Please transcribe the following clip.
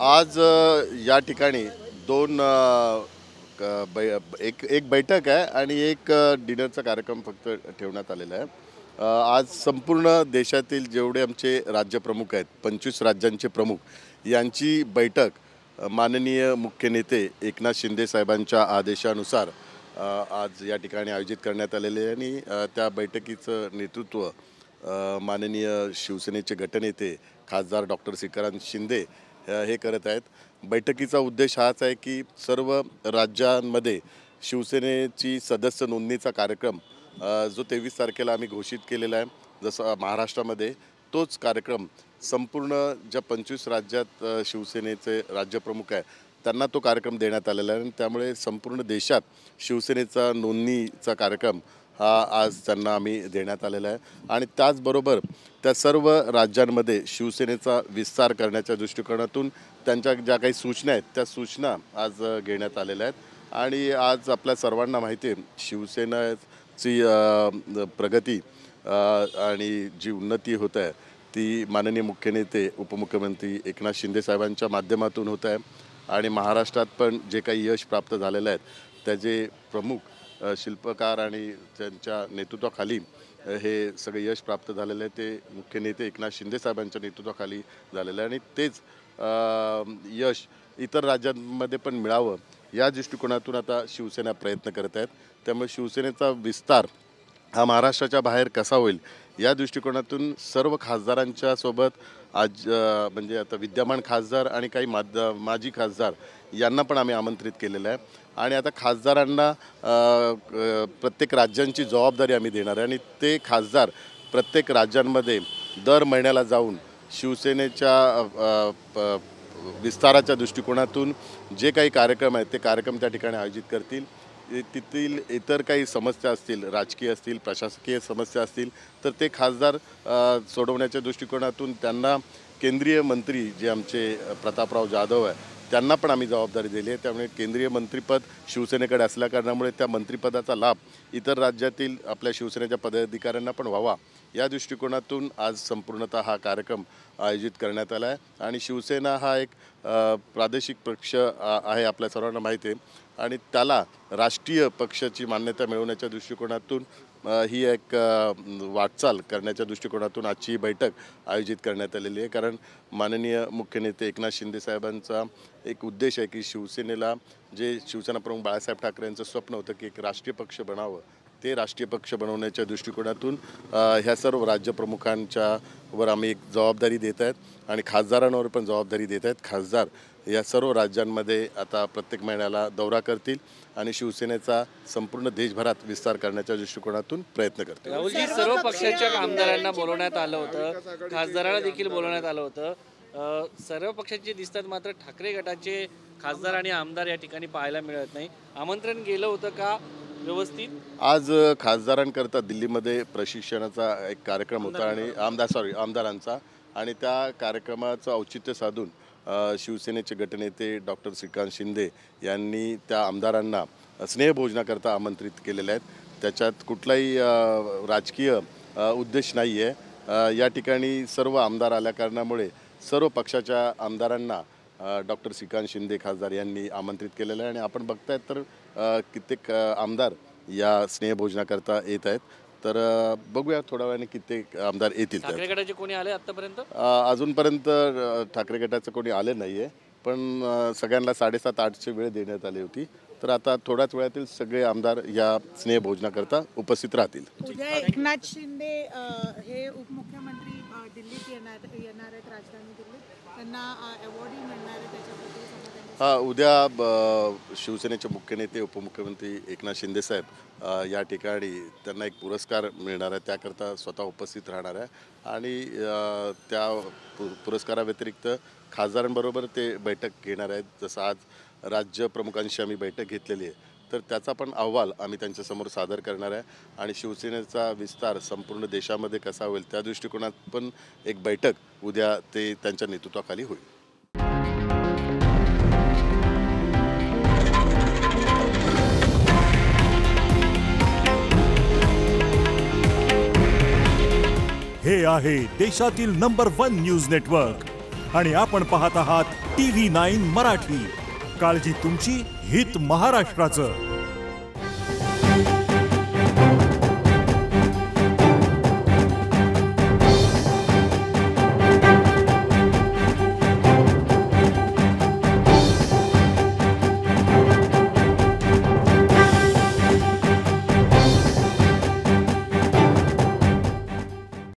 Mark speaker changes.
Speaker 1: आज या ठिकाणी दोन एक एक बैठक आहे आणि एक डिनरचा कार्यक्रम फक्त ठेवण्यात आलेला आहे। आज संपूर्ण देशातील जेवढे आमचे राज्यप्रमुख आहेत 25 राज्यांचे प्रमुख यांची बैठक माननीय मुख्य नेते एकनाथ शिंदे साहेबांच्या आदेशानुसार आज या ठिकाणी आयोजित करण्यात आलेले आहे आणि त्या बैठकीचं नेतृत्व माननीय शिवसेनेचे गटनेते खासदार डॉक्टर श्रीकांत शिंदे हे करत आहेत। बैठकीचा उद्देश हाच आहे की सर्व राज्यांमध्ये शिवसेनेची सदस्य नोंदणीचा कार्यक्रम जो 23 तारखेला आम्ही घोषित केलेला आहे, जसं महाराष्ट्रामध्ये तोच कार्यक्रम संपूर्ण ज्या 25 राज्यात शिवसेनेचे राज्यप्रमुख आहे त्यांना तो कार्यक्रम देण्यात आलेला आहे आणि त्यामुळे संपूर्ण देशात शिवसेनेचा नोंदणीचा कार्यक्रम हा आज त्यांना आम्ही देण्यात आलेला आहे आणि त्याचबरोबर त्या सर्व राज्यांमध्ये शिवसेनेचा विस्तार करण्याच्या दृष्टिकोनातून त्यांच्या ज्या काही सूचना आहेत त्या सूचना आज घेण्यात आलेल्या आहेत। आणि आज आपल्या सर्वांना माहिती आहे शिवसेनेची प्रगती आणि जी उन्नती होत आहे ती माननीय मुख्य नेते उपमुख्यमंत्री एकनाथ शिंदे साहेबांच्या माध्यमातून होत आहे आणि महाराष्ट्रात पण जे काही यश प्राप्त झालेलं आहे त्याचे प्रमुख शिल्पकार आणि त्यांच्या नेतृत्वाखाली हे सगळे यश प्राप्त झालेले आहे ते मुख्य नेते एकनाथ शिंदे साहेबांच्या नेतृत्वाखाली झालेलं आहे आणि तेच यश इतर राज्यांमध्ये पण मिळावं या दृष्टिकोनातून आता शिवसेना प्रयत्न करत आहेत। त्यामुळे शिवसेनेचा विस्तार हा महाराष्ट्राच्या बाहेर कसा होईल या दृष्टिकोनातून सर्व खासदारांच्या सोबत आज म्हणजे आता विद्यमान खासदार आणि काही माजी खासदार यांना पण आम्ही आमंत्रित केलेलं आहे आणि आता खासदारांना प्रत्येक राज्यांची जबाबदारी आम्ही देणार आहे आणि ते खासदार प्रत्येक राज्यांमध्ये दर महिन्याला जाऊन शिवसेनेच्या विस्ताराच्या दृष्टिकोनातून जे काही कार्यक्रम आहेत ते कार्यक्रम त्या ठिकाणी आयोजित करतील। तेथील इतर काही समस्या असतील, राजकीय असतील, प्रशासकीय समस्या असतील तर ते खासदार सोडवण्याच्या दृष्टिकोनातून त्यांना केंद्रीय मंत्री जे आमचे प्रतापराव जाधव आहे त्यांना पण आम्ही जबाबदारी दिली आहे। त्यामुळे केंद्रीय मंत्रिपद शिवसेनेकडे असल्याकारणामुळे त्या मंत्रिपदाचा लाभ इतर राज्यातील आपल्या शिवसेनेच्या पदाधिकाऱ्यांना पण व्हावा या दृष्टिकोनातून आज संपूर्णतः हा कार्यक्रम आयोजित करण्यात आला आहे आणि शिवसेना हा एक प्रादेशिक पक्ष आहे आपल्या सर्वांना माहिती आहे आणि त्याला राष्ट्रीय पक्षाची मान्यता मिळवण्याच्या दृष्टिकोनातून ही एक वाटचाल करण्याच्या दृष्टिकोनातून आजची बैठक आयोजित करण्यात आलेली आहे। कारण माननीय मुख्य नेते एकनाथ शिंदे साहेबांचा एक उद्देश आहे की शिवसेनेला जे शिवसेना प्रमुख बाळासाहेब ठाकरे यांचं स्वप्न होतं की एक राष्ट्रीय पक्ष बनावं ते राष्ट्रीय पक्ष बनवण्याच्या दृष्टिकोनातून ह्या सर्व राज्यप्रमुखांच्या वर आम्ही एक जबाबदारी देत आहेत आणि खासदारांवर पण जबाबदारी देत आहेत। खासदार या सर्व राज्यांमध्ये आता प्रत्येक महिन्याला दौरा करतील आणि शिवसेनेचा संपूर्ण देशभरात विस्तार करण्याच्या दृष्टिकोनातून प्रयत्न करतील।
Speaker 2: राहुलजी, सर्व पक्षाच्या आमदारांना बोलवण्यात आलं होतं, खासदारांना देखील बोलवण्यात आलं होतं। सर्व पक्षाचे दिसतात मात्र ठाकरे गटाचे खासदार आणि आमदार या ठिकाणी पाहायला मिळत नाही। आमंत्रण गेलं होतं का व्यवस्थित?
Speaker 1: आज खासदारांकरता दिल्लीमध्ये प्रशिक्षणाचा एक कार्यक्रम होता आणि आमदारांचा आणि त्या कार्यक्रमाचं औचित्य साधून शिवसेनेचे गटनेते डॉक्टर श्रीकांत शिंदे यांनी त्या आमदारांना स्नेहभोजनाकरता आमंत्रित केलेले आहेत। त्याच्यात कुठलाही राजकीय उद्देश नाही आहे। या ठिकाणी सर्व आमदार आल्या कारणामुळे सर्व पक्षाच्या आमदारांना डॉक्टर श्रीकांत शिंदे खासदार यांनी आमंत्रित केलेलं आहे आणि आपण बघतायत तर कित्येक आमदार या स्नेहभोजनाकरता येत आहेत। तर बघूया थोड्या वेळाने कित्येक आमदार येतील।
Speaker 2: ठाकरे गटाचे कोणी आले आतापर्यंत?
Speaker 1: अजूनपर्यंत ठाकरे गटाचं कोणी आले नाही आहे पण सगळ्यांना 7:30-8ची वेळ देण्यात आली होती तर आता थोड्याच वेळातील सगळे आमदार या स्नेहभोजनाकरता उपस्थित राहतील।
Speaker 3: उद्या एकनाथ शिंदे हे उपमुख्यमंत्री दिल्लीत येणार आहेत, राजधानी दिल्लीत, त्यांना अवॉर्डही मिळणार आहे त्याच्याबद्दल?
Speaker 1: उद्या शिवसेनेचे मुख्य नेते उपमुख्यमंत्री एकनाथ शिंदे साहेब या ठिकाणी त्यांना एक पुरस्कार मिळणार आहे त्याकरता स्वतः उपस्थित राहणार आहे आणि त्या पुरस्काराव्यतिरिक्त खासदारांबरोबर ते बैठक घेणार आहेत। जसं आज राज्य प्रमुखांशी आम्ही बैठक घेतलेली आहे तर त्याचा पण अहवाल आम्ही त्यांच्यासमोर सादर करणार आहे आणि शिवसेनेचा विस्तार संपूर्ण देशामध्ये कसा होईल त्या दृष्टिकोनात पण एक बैठक उद्या ते त्यांच्या नेतृत्वाखाली होईल।
Speaker 4: हे आहे देशातील नंबर 1 न्यूज नेटवर्क आणि आपण पाहत आहात TV9 मराठी. काळजी तुमची, हित महाराष्ट्राचं.